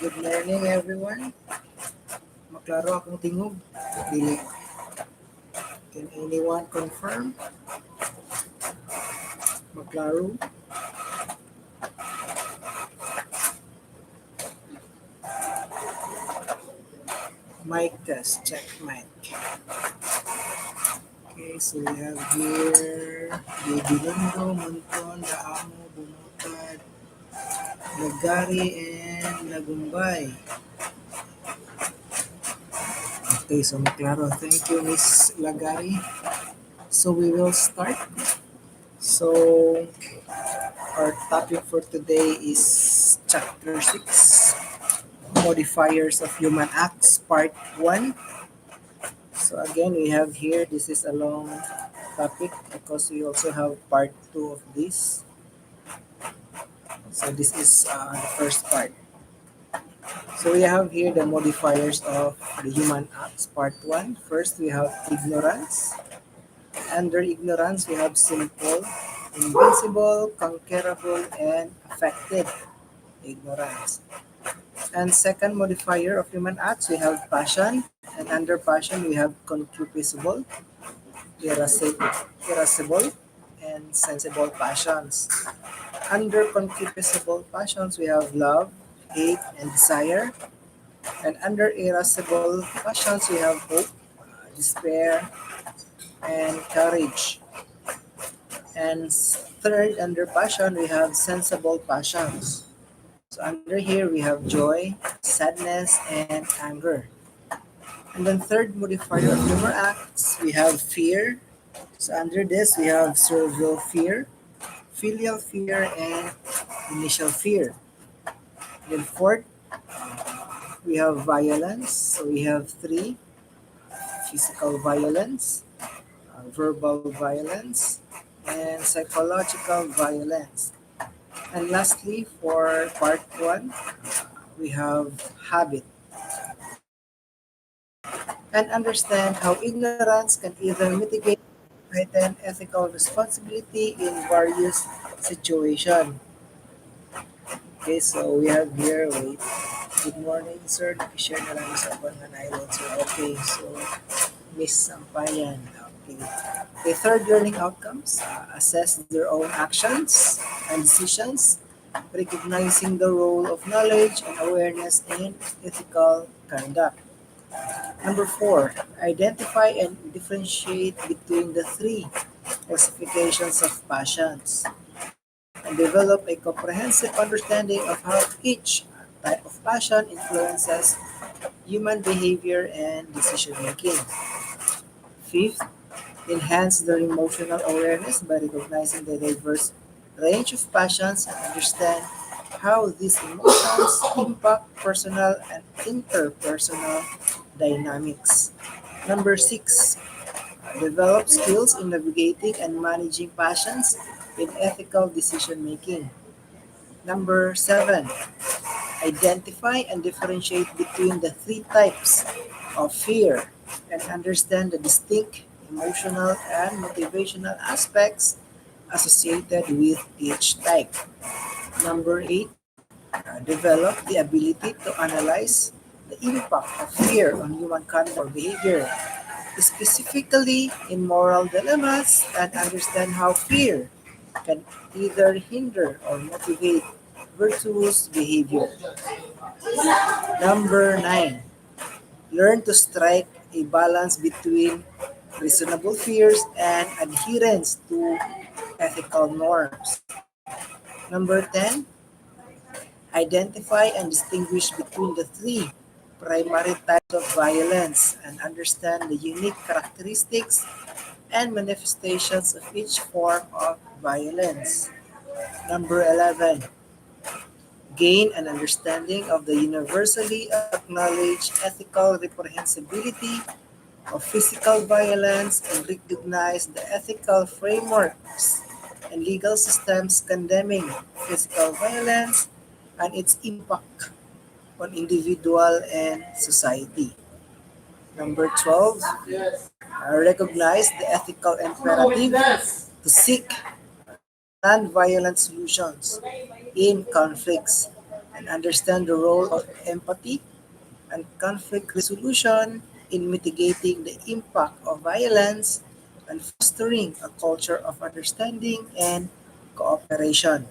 good morning everyone. Maklaro akong tingog. Dili. Can anyone confirm? Maklaro. Mic test. Check mic. Okay, so we have here Baby Lundo, Monton, Daamo, Bumutad, Nagari, and Nagumbay. Okay, so maklaro. Thank you, Miss Lagari. So we will start. So our topic for today is chapter 6, Modifiers of Human Acts, part 1. So again, we have here, this is a long topic because we also have part 2 of this. So this is the first part. So we have here the modifiers of the human acts, part 1. First, we have ignorance. Under ignorance, we have simple, invincible, conquerable, and affected ignorance. And second modifier of human acts, we have passion. And under passion, we have concupiscible, irascible, and sensible passions. Under concupiscible passions, we have love, hate, and desire. And under irascible passions, we have hope, despair, and courage. And third, under passion, we have sensible passions. So under here, we have joy, sadness, and anger. And then third modifier of human acts, we have fear. So under this, we have servile fear, filial fear, and initial fear. Then fourth, we have violence. So we have three: physical violence, verbal violence, and psychological violence. And lastly, for part one, we have habit. And understand how ignorance can either mitigate or heighten ethical responsibility in various situations. Okay, so we have here, wait. Good morning, sir. Nakishare na lang sa akong nanayon. So, okay, so Miss Sampayan. Okay. The third learning outcomes, assess their own actions and decisions, recognizing the role of knowledge and awareness in ethical conduct. Number 4, identify and differentiate between the three classifications of passions and develop a comprehensive understanding of how each type of passion influences human behavior and decision making. Fifth, enhance their emotional awareness by recognizing the diverse range of passions and understand how these emotions impact personal and interpersonal dynamics. Number 6, develop skills in navigating and managing passions in ethical decision making. Number 7, identify and differentiate between the three types of fear and understand the distinct emotional and motivational aspects associated with each type. Number 8, develop the ability to analyze the impact of fear on human conduct or behavior, specifically in moral dilemmas, and understand how fear can either hinder or motivate virtuous behavior. Number 9, learn to strike a balance between reasonable fears and adherence to ethical norms. Number 10, identify and distinguish between the three primary types of violence and understand the unique characteristics and manifestations of each form of violence. Number 11, gain an understanding of the universally acknowledged ethical reprehensibility of physical violence and recognize the ethical frameworks and legal systems condemning physical violence and its impact on individual and society. Number 12, recognize the ethical imperative to seek non-violent solutions in conflicts. and understand the role of empathy and conflict resolution in mitigating the impact of violence and fostering a culture of understanding and cooperation.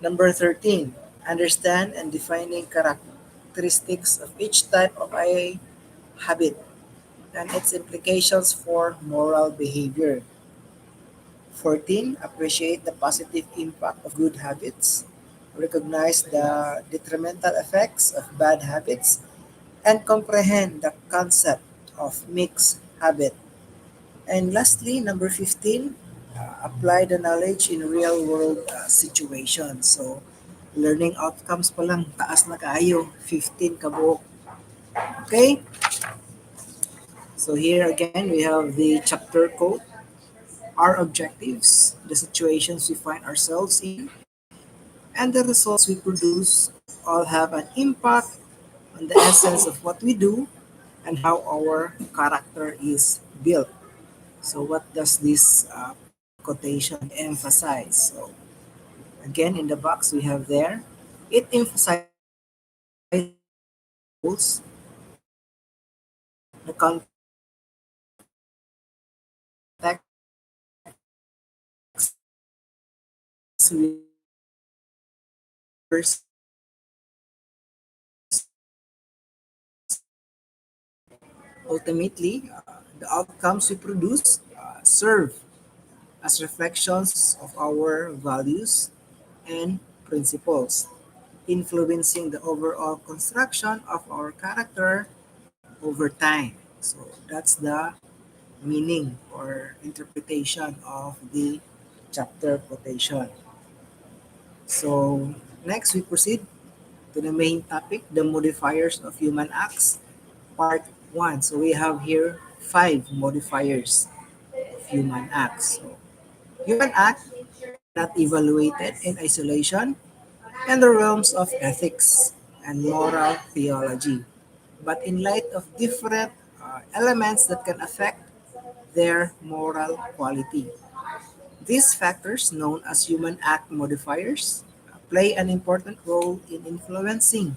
Number 13, understand and defining characteristics of each type of IA habit and its implications for moral behavior. 14, appreciate the positive impact of good habits, recognize the detrimental effects of bad habits, and comprehend the concept of mixed habit. And lastly, number 15, apply the knowledge in real world situations. So, learning outcomes pa lang, taas na kaayo, 15 kabuok. Okay? So here again, we have the chapter code, our objectives, the situations we find ourselves in, and the results we produce all have an impact on the essence of what we do and how our character is built. So what does this quotation emphasize? So again, in the box we have there, it emphasizes the goals, the context ultimately, the outcomes we produce serve as reflections of our values and principles, influencing the overall construction of our character over time. So that's the meaning or interpretation of the chapter quotation. So next we proceed to the main topic, the modifiers of human acts, part 1. So we have here 5 modifiers of human acts. So human act are not evaluated in isolation in the realms of ethics and moral theology, but in light of different elements that can affect their moral quality. These factors, known as human act modifiers, play an important role in influencing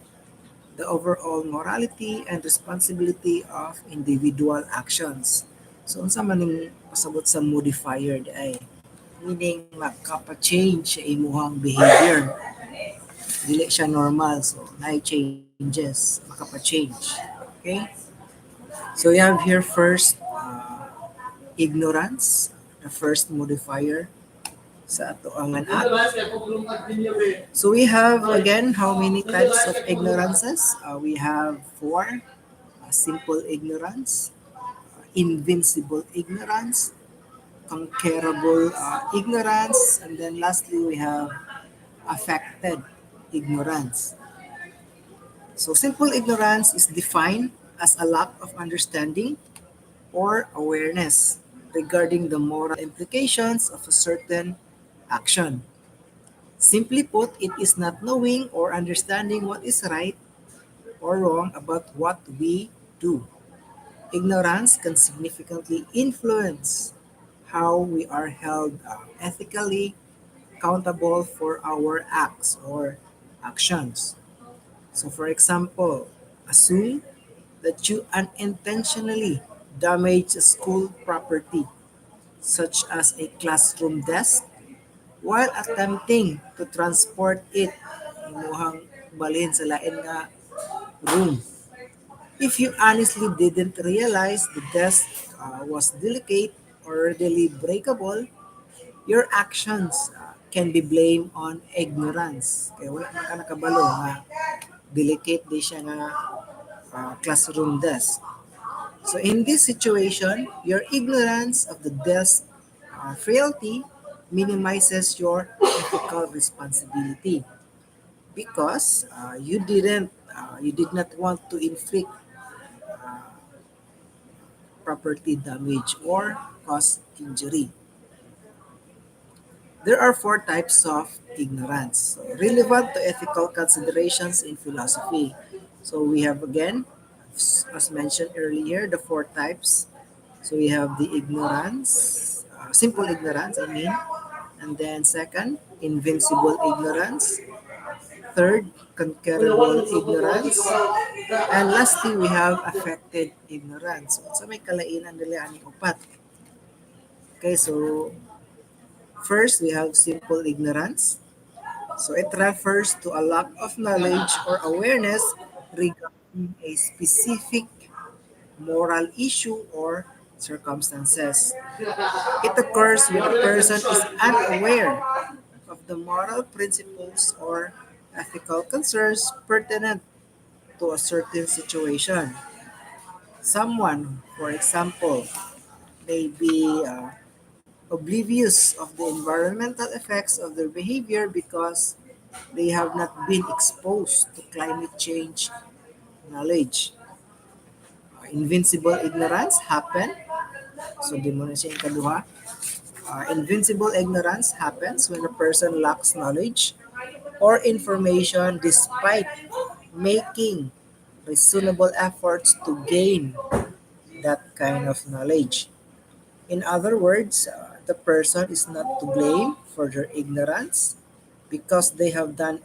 the overall morality and responsibility of individual actions. So, unsa man ning pasabot sa modifier ay meaning makapa-change sa imuhang behavior. Dili siya normal, so na changes, makapa-change. Okay? So, we have here first ignorance, the first modifier sa ato ang act. So we have again how many types of ignorances? We have four: simple ignorance, invincible ignorance, conquerable ignorance, and then lastly we have affected ignorance. So simple ignorance is defined as a lack of understanding or awareness regarding the moral implications of a certain action. Simply put, it is not knowing or understanding what is right or wrong about what we do. Ignorance can significantly influence how we are held ethically accountable for our acts or actions. So, for example, assume that you unintentionally damage a school property, such as a classroom desk, while attempting to transport it imuhang balhin sa lain nga room. If you honestly didn't realize the desk was delicate or readily breakable, your actions can be blamed on ignorance. Kaya wala man ka nakabalo nga delicate di siya nga classroom desk. So in this situation, your ignorance of the desk frailty minimizes your ethical responsibility because you did not want to inflict property damage or cause injury. There are four types of ignorance, so relevant to ethical considerations in philosophy. So we have again, as mentioned earlier, the four types. So we have the ignorance, simple ignorance, I mean, and then second, invincible ignorance, Third, conquerable ignorance. And lastly, we have affected ignorance. So may kalainan nila ani upat. Okay, so first we have simple ignorance. So it refers to a lack of knowledge or awareness regarding a specific moral issue or circumstances. It occurs when a person is unaware of the moral principles or ethical concerns pertinent to a certain situation. Someone, for example, may be oblivious of the environmental effects of their behavior because they have not been exposed to climate change knowledge. Invincible ignorance happen. So, di mo na siya yung kaduha. Invincible ignorance happens when a person lacks knowledge or information despite making reasonable efforts to gain that kind of knowledge. In other words, the person is not to blame for their ignorance because they have done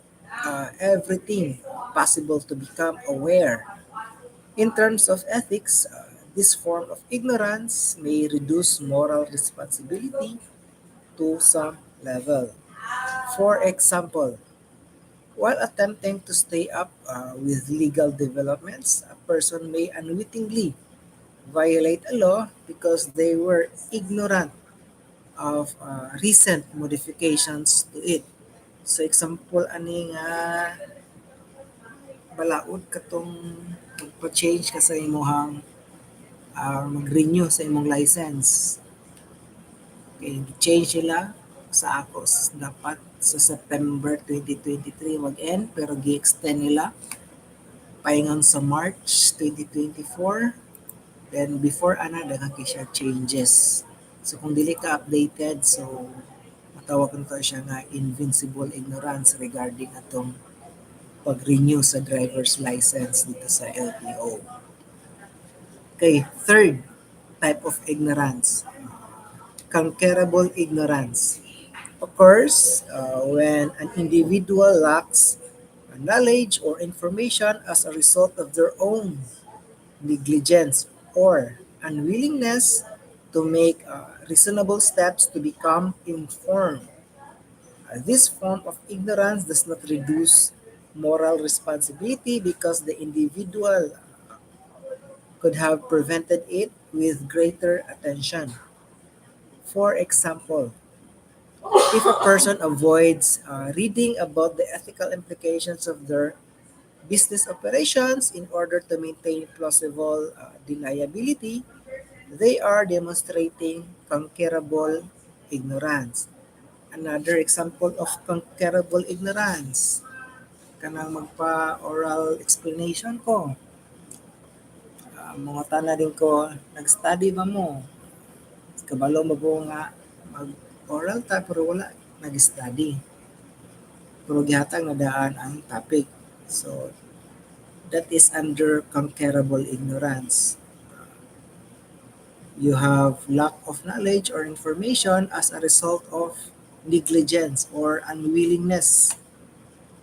everything possible to become aware. In terms of ethics, this form of ignorance may reduce moral responsibility to some level. For example, while attempting to stay up with legal developments, a person may unwittingly violate a law because they were ignorant of recent modifications to it. So example ani nga balaod katong magpa-change ka sa imong mag-renew sa imong license. Okay, change sila sa ako dapat sa September 2023 mag-end pero gi-extend nila paingon sa March 2024. Then before ana daghang kay siya changes. So kung dili ka updated, so matawag nito siya nga invincible ignorance regarding atong pag-renew sa driver's license dito sa LTO. Okay, third type of ignorance, conquerable ignorance. Occurs when an individual lacks knowledge or information as a result of their own negligence or unwillingness to make reasonable steps to become informed. This form of ignorance does not reduce moral responsibility because the individual could have prevented it with greater attention. For example, if a person avoids reading about the ethical implications of their business operations in order to maintain plausible deniability, they are demonstrating conquerable ignorance. Another example of conquerable ignorance, kanang magpa-oral explanation ko. Mga tana din ko, nag-study ba mo? Kabalo mo po nga mag-oral ta pero wala nag-study. Pero gihatag na daan ang topic. So, that is under conquerable ignorance. You have lack of knowledge or information as a result of negligence or unwillingness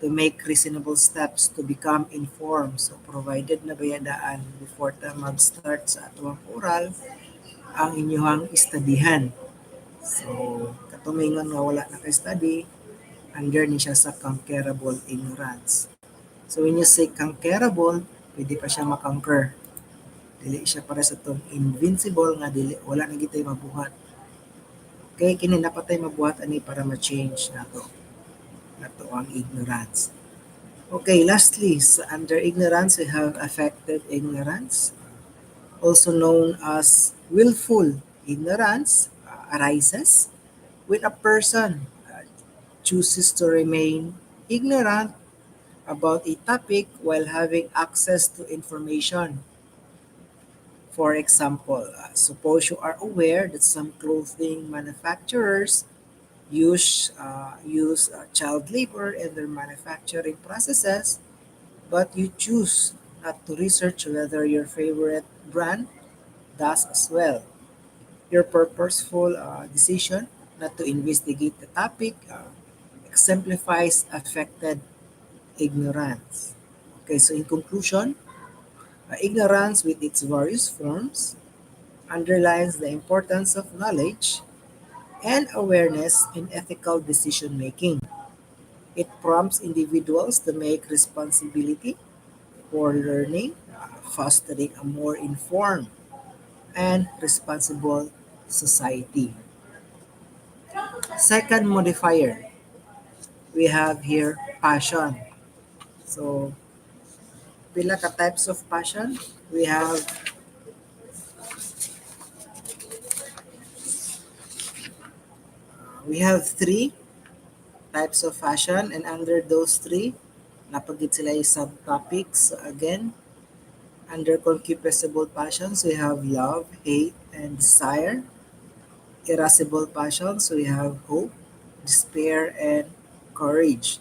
to make reasonable steps to become informed. So, provided na bayadaan before ta mag-start sa atong oral, ang inyong studyhan. So, katumingon nga wala na kay-study, under ni siya sa conquerable ignorance. So, when you say conquerable, pwede pa siya makonquer. Dili siya para sa itong invincible nga dili wala na gitay mabuhat. Kaya kini napatay mabuhat ani para ma-change nato ang ignorance. Okay, lastly, sa under ignorance we have affected ignorance, also known as willful ignorance, arises when a person chooses to remain ignorant about a topic while having access to information. For example, suppose you are aware that some clothing manufacturers use child labor in their manufacturing processes, but you choose not to research whether your favorite brand does as well. Your purposeful decision not to investigate the topic exemplifies affected ignorance. Okay, so in conclusion, ignorance with its various forms underlines the importance of knowledge and awareness in ethical decision making. It prompts individuals to make responsibility for learning, fostering a more informed and responsible society. Second modifier, we have here passion. So, pila ka types of passion? We have three types of passion, and under those three, napagid sila yung subtopics. So again, under concupiscible passions, we have love, hate, and desire. Irascible passions, we have hope, despair, and courage.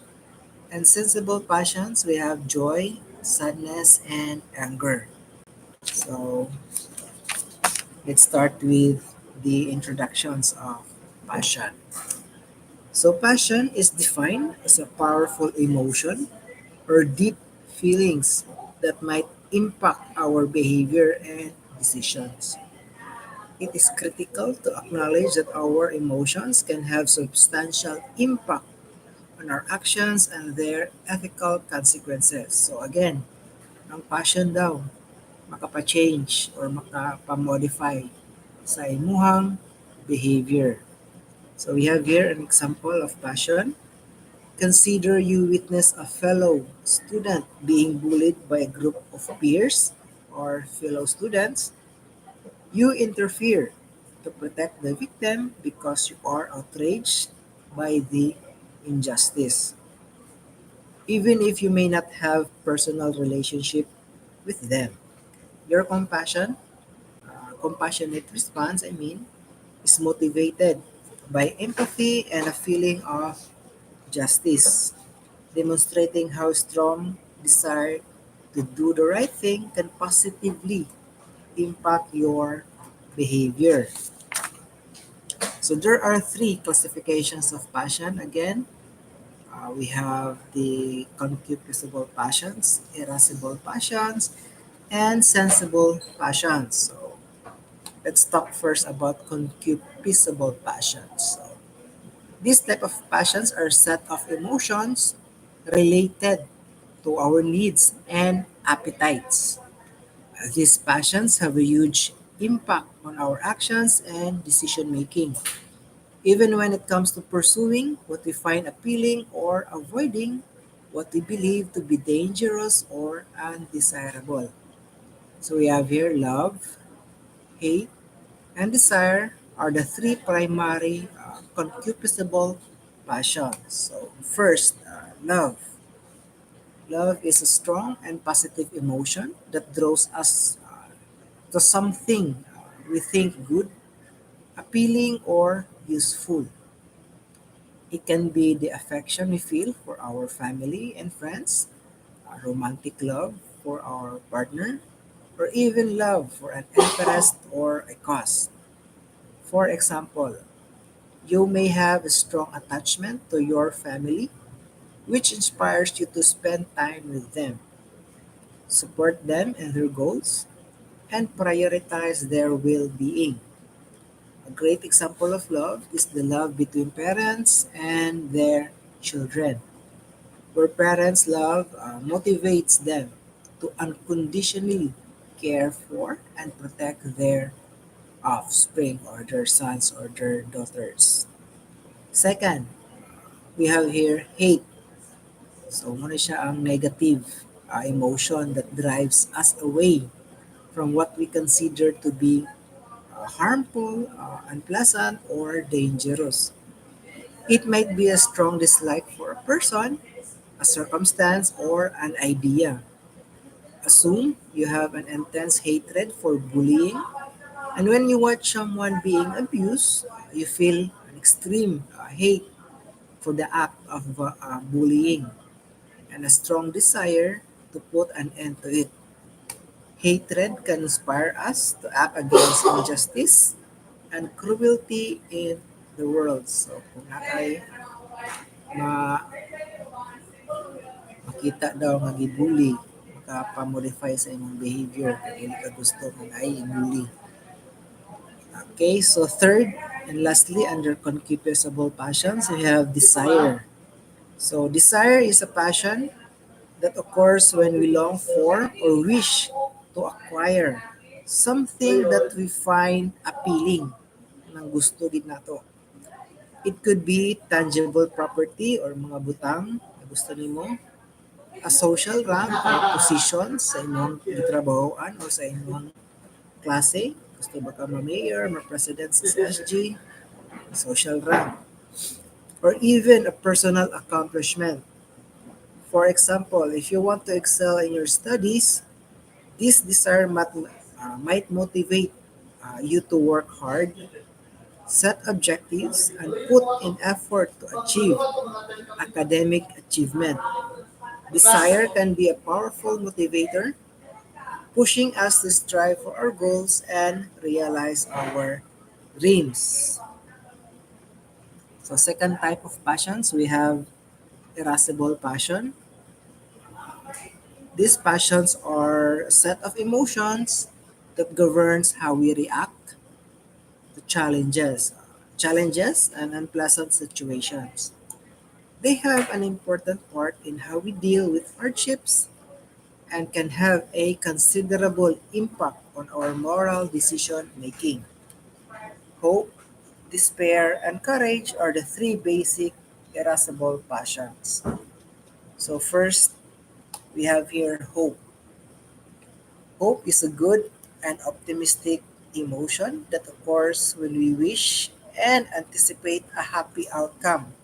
And sensible passions, we have joy, sadness, and anger. So let's start with the introductions of passion. So passion is defined as a powerful emotion or deep feelings that might impact our behavior and decisions. It is critical to acknowledge that our emotions can have substantial impact on our actions and their ethical consequences. So again, ang passion daw makapa-change or makapa-modify sa imuhang behavior. So we have here an example of passion. Consider you witness a fellow student being bullied by a group of peers or fellow students. You interfere to protect the victim because you are outraged by the injustice. Even if you may not have personal relationship with them. Your compassionate response, is motivated by empathy and a feeling of justice, demonstrating how strong desire to do the right thing can positively impact your behavior. So there are three classifications of passion. Again, we have the concupiscible passions, irascible passions, and sensible passions. So let's talk first about concupiscible passions. So, these type of passions are set of emotions related to our needs and appetites. These passions have a huge impact on our actions and decision making, even when it comes to pursuing what we find appealing or avoiding what we believe to be dangerous or undesirable. So we have here love, hate, and desire are the three primary concupiscible passions. So first, love. Love is a strong and positive emotion that draws us to something we think good, appealing, or useful. It can be the affection we feel for our family and friends, a romantic love for our partner, or even love for an interest or a cause. For example, you may have a strong attachment to your family, which inspires you to spend time with them, support them in their goals, and prioritize their well being. A great example of love is the love between parents and their children, where parents' love motivates them to unconditionally care for and protect their offspring or their sons or their daughters. Second, we have here hate. So, muna siya ang negative emotion that drives us away from what we consider to be harmful, unpleasant, or dangerous. It might be a strong dislike for a person, a circumstance, or an idea. Assume you have an intense hatred for bullying, and when you watch someone being abused, you feel an extreme hate for the act of bullying and a strong desire to put an end to it. Hatred can inspire us to act against injustice and cruelty in the world. So kung nakay makita daw nga gibully, makapa-modify sa imong behavior kay dili ka gusto nga ay bully. Okay, so third and lastly, under concupiscible passions, we have desire. So desire is a passion that occurs when we long for or wish to acquire something that we find appealing nang gusto gid nato. It could be tangible property or mga butang na gusto nimo, a social rank or position sa imong gitrabahoan o sa imong klase. Gusto ba ka ma-mayor, ma-president sa SG, social rank, or even a personal accomplishment. For example, if you want to excel in your studies, this desire might motivate you to work hard, set objectives, and put in effort to achieve academic achievement. Desire can be a powerful motivator, pushing us to strive for our goals and realize our dreams. So, second type of passions, we have irascible passion. These passions are a set of emotions that governs how we react to challenges and unpleasant situations. They have an important part in how we deal with hardships and can have a considerable impact on our moral decision making. Hope, despair, and courage are the three basic irascible passions. So, first, we have here hope. Hope is a good and optimistic emotion that occurs when we wish and anticipate a happy outcome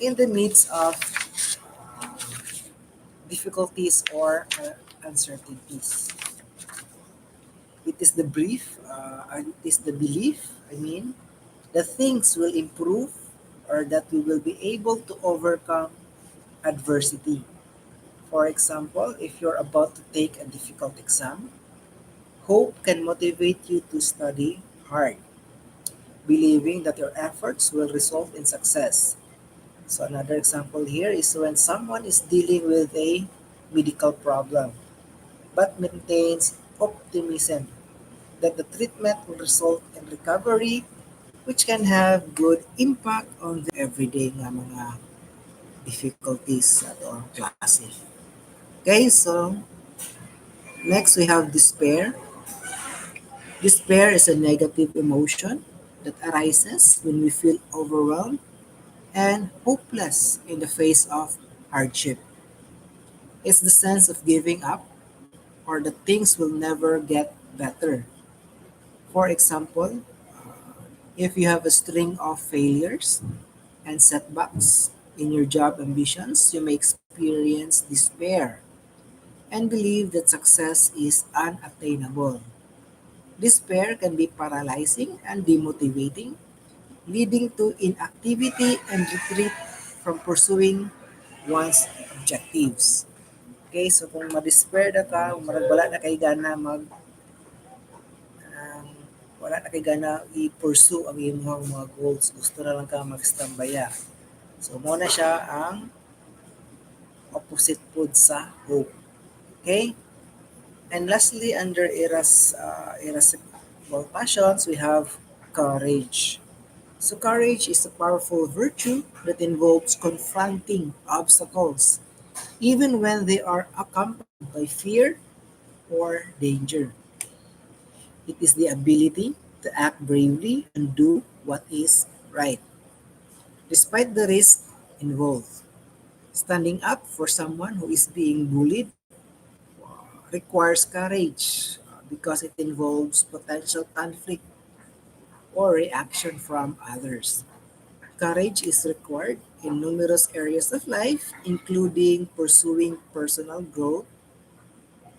in the midst of difficulties or uncertainties. It is the belief, that things will improve or that we will be able to overcome adversity. For example, if you're about to take a difficult exam, hope can motivate you to study hard, believing that your efforts will result in success. So another example here is when someone is dealing with a medical problem but maintains optimism that the treatment will result in recovery, which can have good impact on their everyday nga mga difficulties sa atong klase. Okay, so next we have despair. Despair is a negative emotion that arises when we feel overwhelmed and hopeless in the face of hardship. It's the sense of giving up or that things will never get better. For example, if you have a string of failures and setbacks in your job ambitions, you may experience despair and believe that success is unattainable. Despair can be paralyzing and demotivating, leading to inactivity and retreat from pursuing one's objectives. Okay, so kung ma-despair na ka, kung marag wala na kay gana um, wala na kay gana i-pursue ang imong mga goals, gusto na lang ka mag-stambaya. So, mo na siya ang opposite pod sa hope. Okay? And lastly, under irascible passions, we have courage. So courage is a powerful virtue that involves confronting obstacles, even when they are accompanied by fear or danger. It is the ability to act bravely and do what is right, despite the risk involved. Standing up for someone who is being bullied requires courage because it involves potential conflict or reaction from others. Courage is required in numerous areas of life, including pursuing personal growth,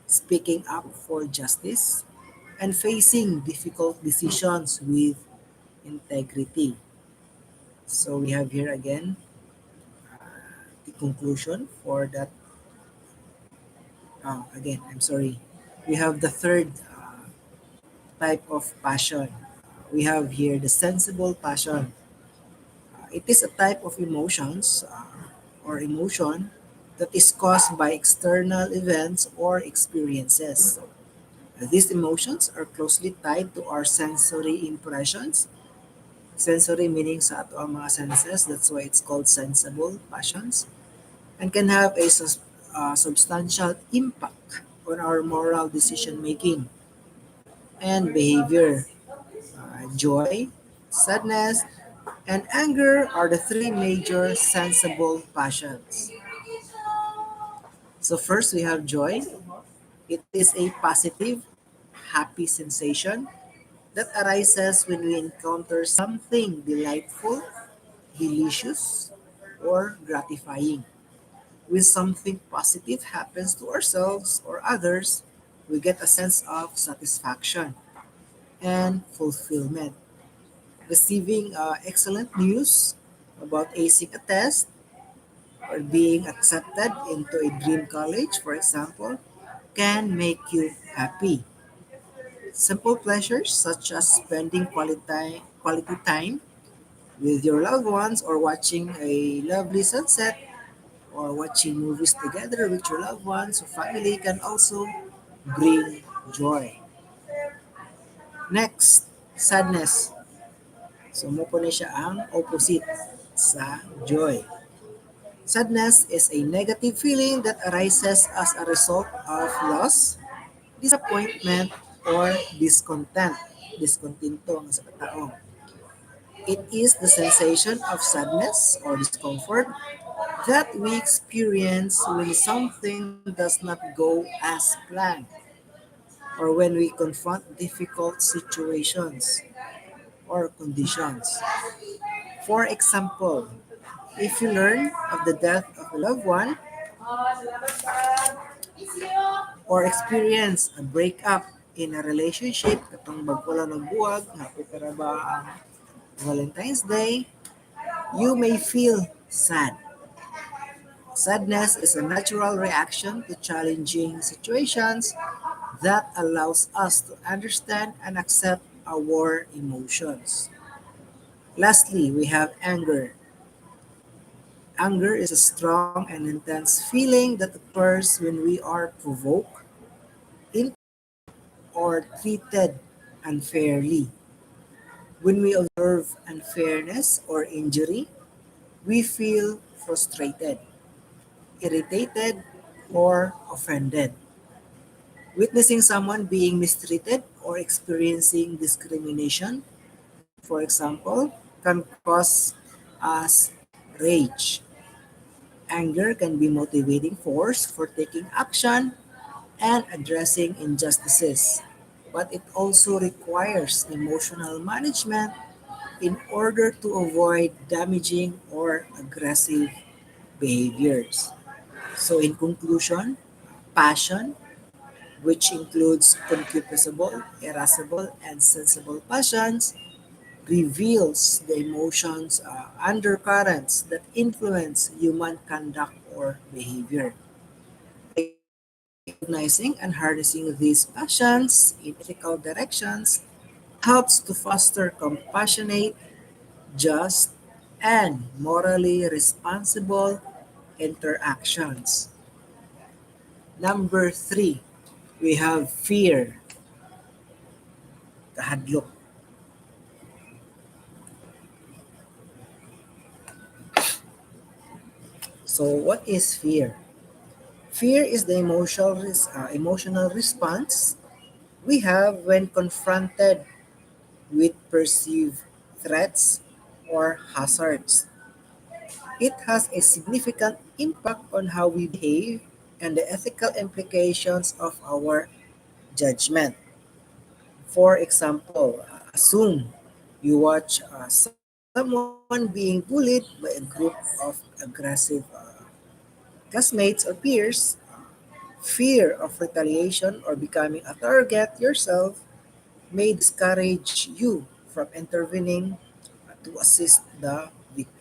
speaking up for justice, and facing difficult decisions with integrity. So we have here again the conclusion for that. Again, I'm sorry. We have the third type of passion. We have here the sensible passion. It is a type of emotion that is caused by external events or experiences. These emotions are closely tied to our sensory impressions. Sensory meaning sa ato ang mga senses, that's why it's called sensible passions, and can have a substantial impact on our moral decision making and behavior. Joy, sadness, and anger are the three major sensible passions. So first we have joy. It is a positive, happy sensation that arises when we encounter something delightful, delicious, or gratifying. When something positive happens to ourselves or others, we get a sense of satisfaction and fulfillment. Receiving excellent news about acing a test or being accepted into a dream college, for example, can make you happy. Simple pleasures such as spending quality time with your loved ones or watching a lovely sunset or watching movies together with your loved ones or family can also bring joy. Next, sadness. So mo po na siya ang opposite sa joy. Sadness is a negative feeling that arises as a result of loss, disappointment, or discontent. Discontento ang sa katao. It is the sensation of sadness or discomfort that we experience when something does not go as planned or when we confront difficult situations or conditions. For example, if you learn of the death of a loved one or experience a breakup in a relationship, katong bagwala ng buwag, happy para ba ang Valentine's Day, you may feel sad. Sadness is a natural reaction to challenging situations that allows us to understand and accept our emotions. Lastly, we have anger. Anger is a strong and intense feeling that occurs when we are provoked, in or treated unfairly. When we observe unfairness or injury, we feel frustrated, irritated, or offended. Witnessing someone being mistreated or experiencing discrimination, for example, can cause us rage. Anger can be motivating force for taking action and addressing injustices, but it also requires emotional management in order to avoid damaging or aggressive behaviors. So, in conclusion, passion, which includes concupiscible, irascible, and sensible passions, reveals the emotions undercurrents that influence human conduct or behavior. Recognizing and harnessing these passions in ethical directions helps to foster compassionate, just, and morally responsible interactions. Number three, we have fear, kahadlok. So, what is fear? Fear is the emotional response we have when confronted with perceived threats or hazards. It has a significant impact on how we behave and the ethical implications of our judgment. For example, assume you watch someone being bullied by a group of aggressive classmates or peers. Fear of retaliation or becoming a target yourself may discourage you from intervening to assist the victim.